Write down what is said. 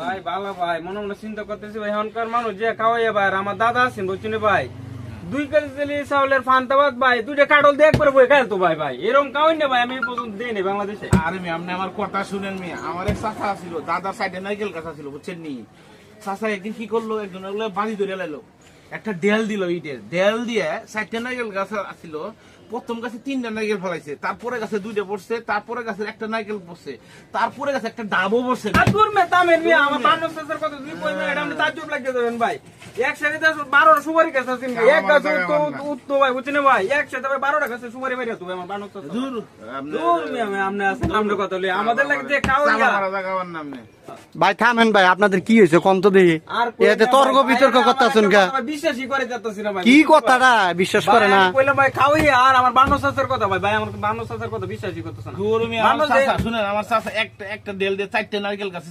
ভাই ভালো ভাই, মনে মনে চিন্তা করতেছি ভাই, এখনকার মানুষ যে খাওয়াই ভাই। আর আমার দাদা আছেন বুঝছেন ভাই, 2 কেজি চাউলের ফান্তাবাদ ভাই, 2টা কাটল দিয়ে একবারে বই খায় তো ভাই। ভাই এরকম খাওয়াই না ভাই, আমি এই পর্যন্ত দিই নি বাংলাদেশে। আরে মি আপনি আমার কথা শুনেন মি, আমার এক চাচা ছিল, দাদার সাইডে নাইকেল গাছ ছিল বুঝছেন নি। চাচা একদিন কি করলো, একজন ওগুলো বাড়ি ধরে লাইলো, একটা ডেল দিল, ইটের ডেল দিয়ে 4টা নাইকেল গাছ ছিল। প্রথম গাছে 3টা নাইকেল ফলাইছে, তারপরে গাছে 2টা পড়ছে, তারপরে গাছে একটা নাইকেল পড়ছে, তারপরে গাছে একটা ডাবও পড়ছে। আর দূর মে তামের মিয়া, আমার বান্ন শেষের কথা তুমি কই না, এটা আপনি তাজ্জব লাগিয়ে দেবেন ভাই। একসাথে 12টা সুপারি গাছ আছে, এক গাছ উঠতো ভাই বুঝছেন ভাই, একসাথে ভাই 12টা গাছে সুপারি বেরিয়ে তো ভাই আমার বান্ন শেষ। দূর দূর মিয়া, আপনি আছেন আমরা কথা বলি, আমাদের লাগে যে খাওয়াই জায়গার নাম নেই। ভাই থামেন ভাই, আপনাদের কি হয়েছে কোন তো দেখি, আর এতে তর্ক বিতর্ক করতেছেন কা? বিশ্বাসই করে যাচ্ছি না ভাই। কি কথাটা বিশ্বাস করে না? কইলাম ভাই খাওয়াই, আর আমার বান্ন শেষের কথা ভাই, ভাই আমার বান্ন শেষের কথা বিশ্বাসই করতেছে না। দূর মি, আমার চাচা শুনেন, আমার চাচা একটা ডেল দিয়ে 4টা নারকেল গাছ